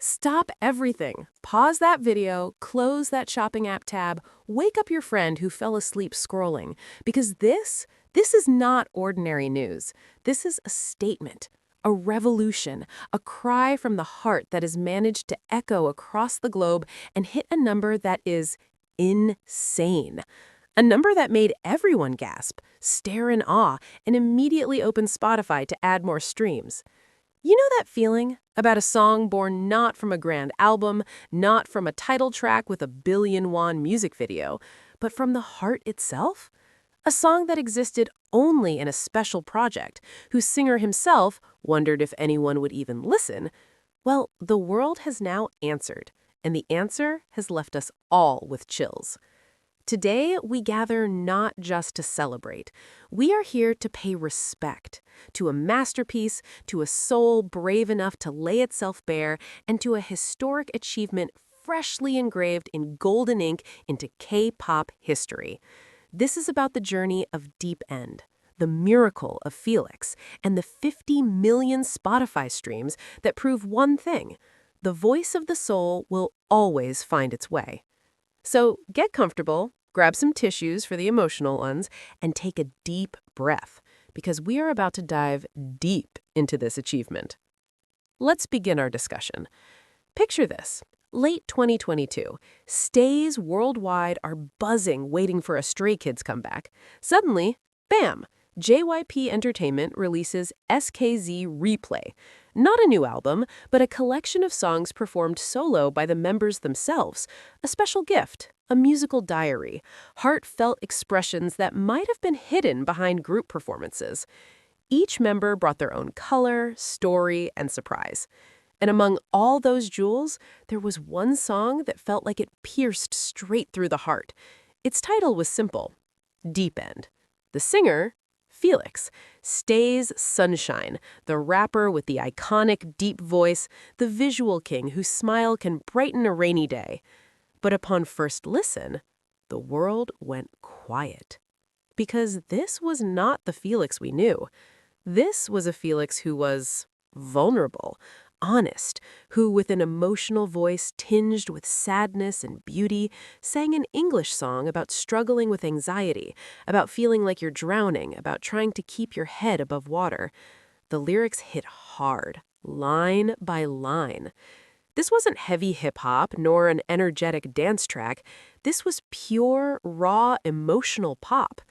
Stop everything. Pause that video, close that shopping app tab, wake up your friend who fell asleep scrolling. Because this is not ordinary news. This is a statement, a revolution, a cry from the heart that has managed to echo across the globe and hit a number that is insane. A number that made everyone gasp, stare in awe, and immediately open Spotify to add more streams. You know that feeling about a song born not from a grand album, not from a title track with a billion-won music video, but from the heart itself? A song that existed only in a special project, whose singer himself wondered if anyone would even listen. Well, the world has now answered, and the answer has left us all with chills. Today, we gather not just to celebrate. We are here to pay respect to a masterpiece, to a soul brave enough to lay itself bare, and to a historic achievement freshly engraved in golden ink into K-pop history. This is about the journey of Deep End, the miracle of Felix, and the 50 million Spotify streams that prove one thing: the voice of the soul will always find its way. So get comfortable, grab some tissues for the emotional ones, and take a deep breath, because we are about to dive deep into this achievement. Let's begin our discussion. Picture this. Late 2022, stays worldwide are buzzing waiting for a Stray Kids comeback. Suddenly, bam! JYP Entertainment releases SKZ-REPLAY. Not a new album, but a collection of songs performed solo by the members themselves. A special gift, a musical diary, heartfelt expressions that might have been hidden behind group performances. Each member brought their own color, story, and surprise. And among all those jewels, there was one song that felt like it pierced straight through the heart. Its title was simple: Deep End. The singer, Felix, STAYs' Sunshine, the rapper with the iconic deep voice, the visual king whose smile can brighten a rainy day. But upon first listen, the world went quiet. Because this was not the Felix we knew. This was a Felix who was vulnerable, honest, who with an emotional voice tinged with sadness and beauty sang an English song about struggling with anxiety, about feeling like you're drowning, about trying to keep your head above water. The lyrics hit hard, line by line. This wasn't heavy hip-hop nor an energetic dance track. This was pure, raw, emotional pop.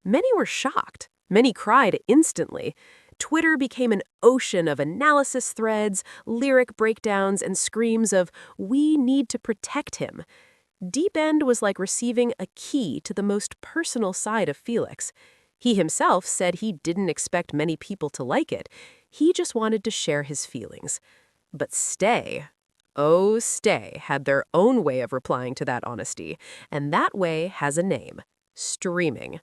Many were shocked. Many cried instantly. Twitter became an ocean of analysis threads, lyric breakdowns, and screams of, "We need to protect him." Deep End was like receiving a key to the most personal side of Felix. He himself said he didn't expect many people to like it. He just wanted to share his feelings. But Stay, oh Stay, had their own way of replying to that honesty, and that way has a name: streaming.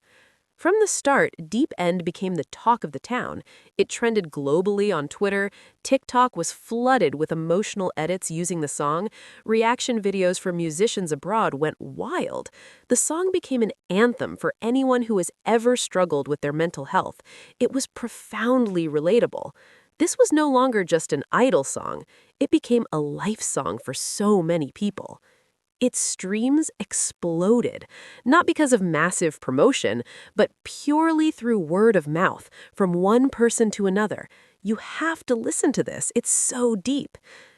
From the start, Deep End became the talk of the town. It trended globally on Twitter. TikTok was flooded with emotional edits using the song. Reaction videos from musicians abroad went wild. The song became an anthem for anyone who has ever struggled with their mental health. It was profoundly relatable. This was no longer just an idol song. It became a life song for so many people. Its streams exploded, not because of massive promotion, but purely through word of mouth, from one person to another. You have to listen to this. It's so deep.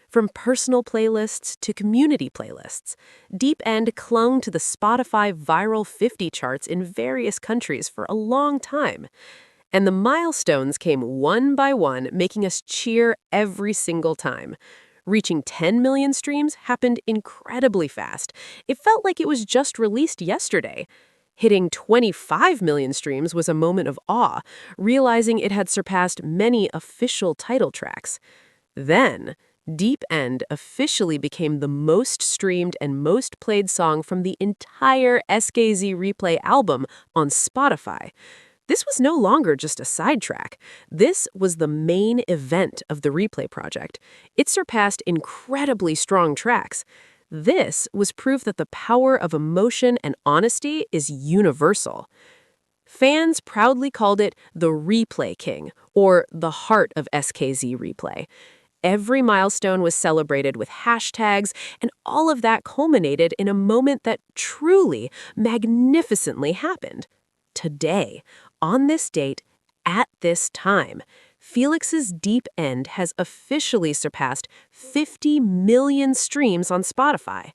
From personal playlists to community playlists, Deep End clung to the Spotify Viral 50 charts in various countries for a long time. And the milestones came one by one, making us cheer every single time. Reaching 10 million streams happened incredibly fast. It felt like it was just released yesterday. Hitting 25 million streams was a moment of awe, realizing it had surpassed many official title tracks. Then, Deep End officially became the most streamed and most played song from the entire SKZ-REPLAY album on Spotify. This was no longer just a sidetrack. This was the main event of the Replay project. It surpassed incredibly strong tracks. This was proof that the power of emotion and honesty is universal. Fans proudly called it the Replay King, or the heart of SKZ-REPLAY. Every milestone was celebrated with hashtags, and all of that culminated in a moment that truly, magnificently happened. Today, on this date, at this time, Felix's Deep End has officially surpassed 50 million streams on Spotify.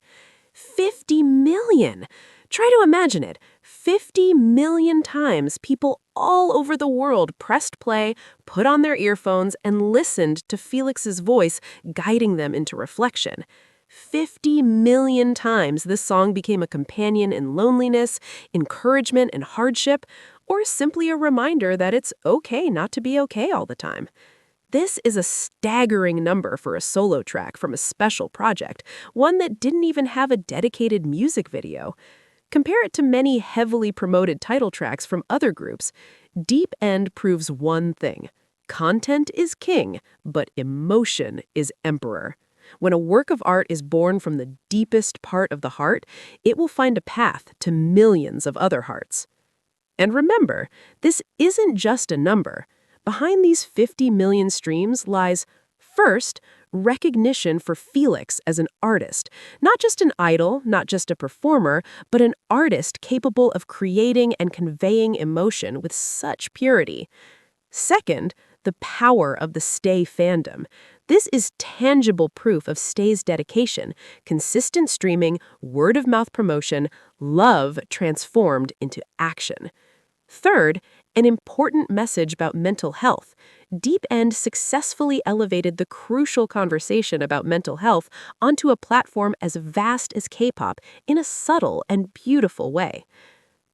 50 million! Try to imagine it. 50 million times people all over the world pressed play, put on their earphones, and listened to Felix's voice guiding them into reflection. 50 million times this song became a companion in loneliness, encouragement, and hardship, or simply a reminder that it's okay not to be okay all the time. This is a staggering number for a solo track from a special project, one that didn't even have a dedicated music video. Compare it to many heavily promoted title tracks from other groups. Deep End proves one thing. Content is king, but emotion is emperor. When a work of art is born from the deepest part of the heart, it will find a path to millions of other hearts. And remember, this isn't just a number. Behind these 50 million streams lies, first, recognition for Felix as an artist. Not just an idol, not just a performer, but an artist capable of creating and conveying emotion with such purity. Second, the power of the Stay fandom. This is tangible proof of Stay's dedication, consistent streaming, word-of-mouth promotion, love transformed into action. Third, an important message about mental health. Deep End successfully elevated the crucial conversation about mental health onto a platform as vast as K-pop in a subtle and beautiful way.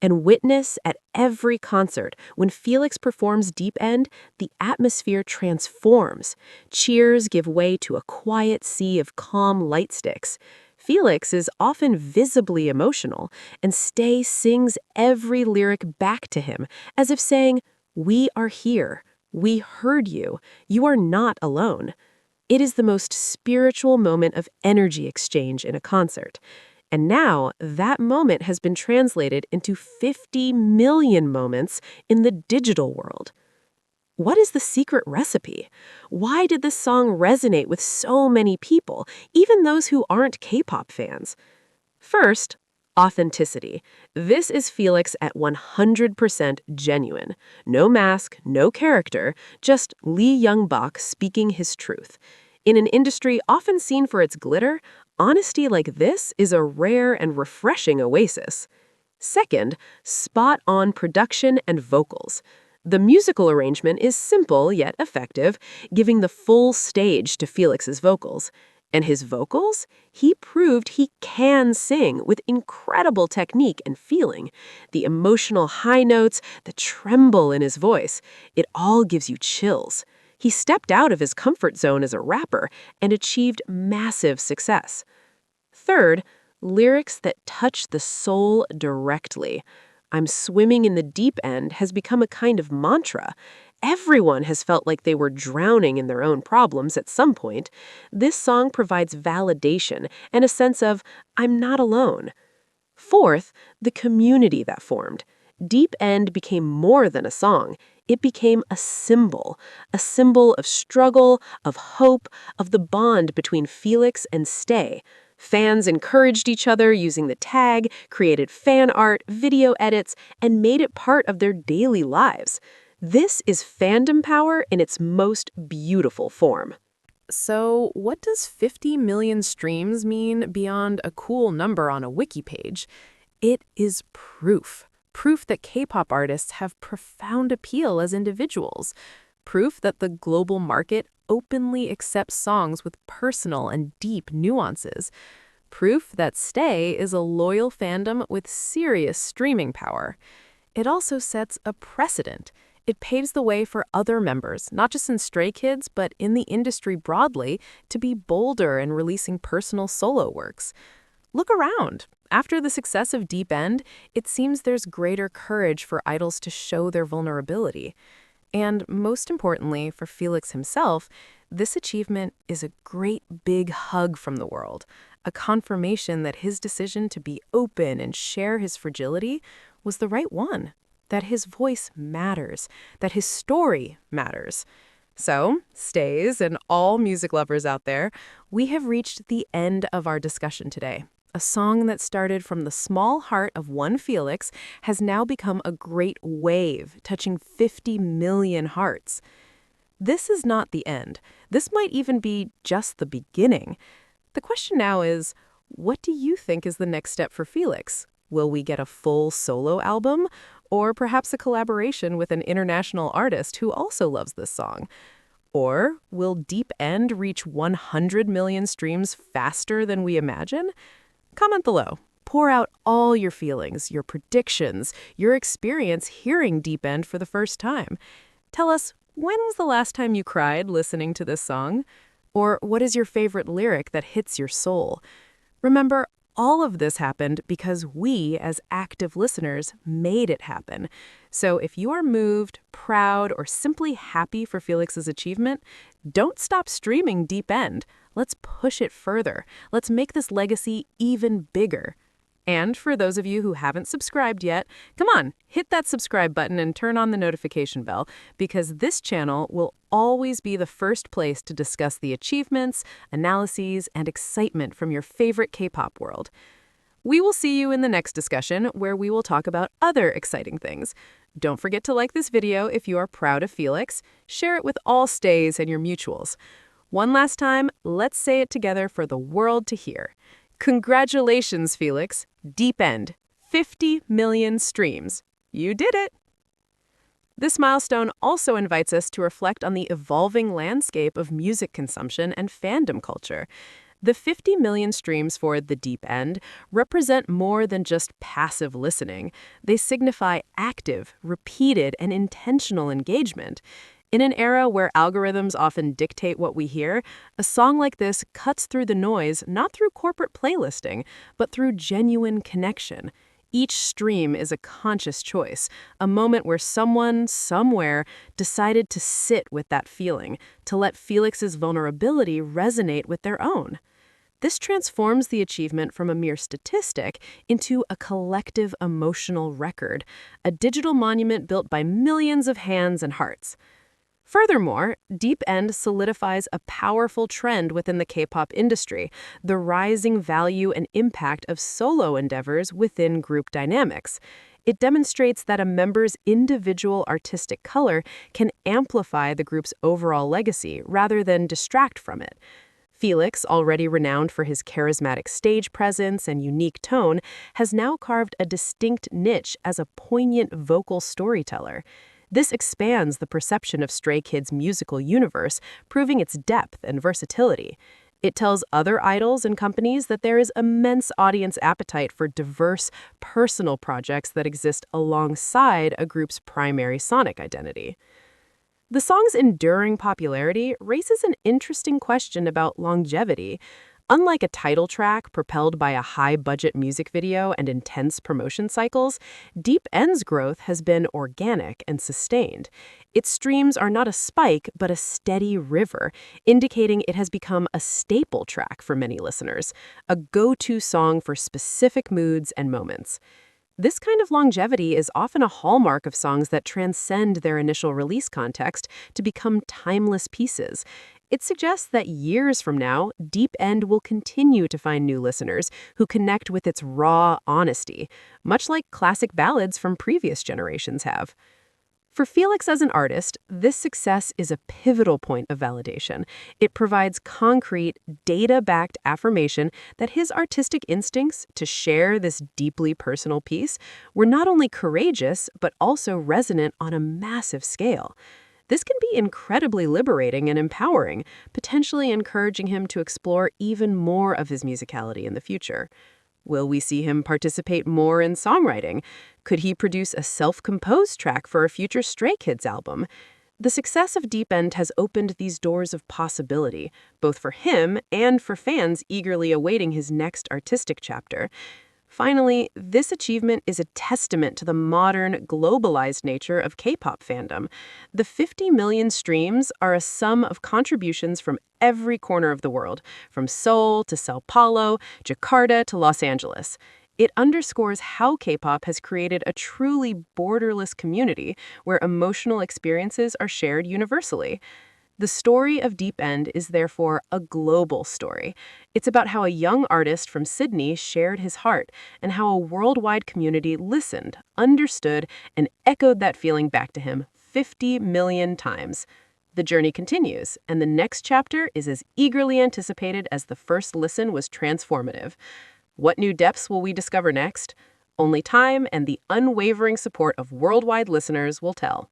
And witness at every concert, when Felix performs Deep End, the atmosphere transforms. Cheers give way to a quiet sea of calm light sticks. Felix is often visibly emotional, and Stay sings every lyric back to him, as if saying, "We are here. We heard you. You are not alone." It is the most spiritual moment of energy exchange in a concert. And now, that moment has been translated into 50 million moments in the digital world. What is the secret recipe? Why did this song resonate with so many people, even those who aren't K-pop fans? First, authenticity. This is Felix at 100% genuine. No mask, no character, just Lee Young-bak speaking his truth. In an industry often seen for its glitter, honesty like this is a rare and refreshing oasis. Second, spot-on production and vocals. The musical arrangement is simple yet effective, giving the full stage to Felix's vocals. And his vocals? He proved he can sing with incredible technique and feeling. The emotional high notes, the tremble in his voice, it all gives you chills. He stepped out of his comfort zone as a rapper and achieved massive success. Third, lyrics that touch the soul directly. "I'm swimming in the deep end" has become a kind of mantra. Everyone has felt like they were drowning in their own problems at some point. This song provides validation and a sense of, "I'm not alone." Fourth, the community that formed. Deep End became more than a song. It became a symbol of struggle, of hope, of the bond between Felix and Stay. Fans encouraged each other using the tag, created fan art, video edits, and made it part of their daily lives. This is fandom power in its most beautiful form. So, what does 50 million streams mean beyond a cool number on a wiki page? It is proof. Proof that K-pop artists have profound appeal as individuals. Proof that the global market openly accepts songs with personal and deep nuances. Proof that Stay is a loyal fandom with serious streaming power. It also sets a precedent. It paves the way for other members, not just in Stray Kids, but in the industry broadly, to be bolder in releasing personal solo works. Look around. After the success of Deep End, it seems there's greater courage for idols to show their vulnerability. And most importantly, for Felix himself, this achievement is a great big hug from the world, a confirmation that his decision to be open and share his fragility was the right one, that his voice matters, that his story matters. So, stays and all music lovers out there, we have reached the end of our discussion today. A song that started from the small heart of one Felix has now become a great wave, touching 50 million hearts. This is not the end. This might even be just the beginning. The question now is, what do you think is the next step for Felix? Will we get a full solo album? Or perhaps a collaboration with an international artist who also loves this song? Or will Deep End reach 100 million streams faster than we imagine? Comment below. Pour out all your feelings, your predictions, your experience hearing Deep End for the first time. Tell us, when's the last time you cried listening to this song? Or what is your favorite lyric that hits your soul? Remember, all of this happened because we, as active listeners, made it happen. So if you are moved, proud, or simply happy for Felix's achievement, don't stop streaming Deep End. Let's push it further. Let's make this legacy even bigger. And for those of you who haven't subscribed yet, come on, hit that subscribe button and turn on the notification bell, because this channel will always be the first place to discuss the achievements, analyses, and excitement from your favorite K-pop world. We will see you in the next discussion, where we will talk about other exciting things. Don't forget to like this video if you are proud of Felix. Share it with all stays and your mutuals. One last time, let's say it together for the world to hear. Congratulations, Felix. Deep End. 50 million streams. You did it! This milestone also invites us to reflect on the evolving landscape of music consumption and fandom culture. The 50 million streams for The Deep End represent more than just passive listening. They signify active, repeated, and intentional engagement. In an era where algorithms often dictate what we hear, a song like this cuts through the noise not through corporate playlisting, but through genuine connection. Each stream is a conscious choice, a moment where someone, somewhere, decided to sit with that feeling, to let Felix's vulnerability resonate with their own. This transforms the achievement from a mere statistic into a collective emotional record, a digital monument built by millions of hands and hearts. Furthermore, Deep End solidifies a powerful trend within the K-pop industry, the rising value and impact of solo endeavors within group dynamics. It demonstrates that a member's individual artistic color can amplify the group's overall legacy rather than distract from it. Felix, already renowned for his charismatic stage presence and unique tone, has now carved a distinct niche as a poignant vocal storyteller. This expands the perception of Stray Kids' musical universe, proving its depth and versatility. It tells other idols and companies that there is immense audience appetite for diverse, personal projects that exist alongside a group's primary sonic identity. The song's enduring popularity raises an interesting question about longevity. Unlike a title track propelled by a high-budget music video and intense promotion cycles, Deep End's growth has been organic and sustained. Its streams are not a spike, but a steady river, indicating it has become a staple track for many listeners, a go-to song for specific moods and moments. This kind of longevity is often a hallmark of songs that transcend their initial release context to become timeless pieces. It suggests that years from now, Deep End will continue to find new listeners who connect with its raw honesty, much like classic ballads from previous generations have. For Felix as an artist, this success is a pivotal point of validation. It provides concrete, data-backed affirmation that his artistic instincts to share this deeply personal piece were not only courageous, but also resonant on a massive scale. This can be incredibly liberating and empowering, potentially encouraging him to explore even more of his musicality in the future. Will we see him participate more in songwriting? Could he produce a self-composed track for a future Stray Kids album? The success of Deep End has opened these doors of possibility, both for him and for fans eagerly awaiting his next artistic chapter. Finally, this achievement is a testament to the modern, globalized nature of K-pop fandom. The 50 million streams are a sum of contributions from every corner of the world, from Seoul to Sao Paulo, Jakarta to Los Angeles. It underscores how K-pop has created a truly borderless community where emotional experiences are shared universally. The story of Deep End is therefore a global story. It's about how a young artist from Sydney shared his heart and how a worldwide community listened, understood, and echoed that feeling back to him 50 million times. The journey continues, and the next chapter is as eagerly anticipated as the first listen was transformative. What new depths will we discover next? Only time and the unwavering support of worldwide listeners will tell.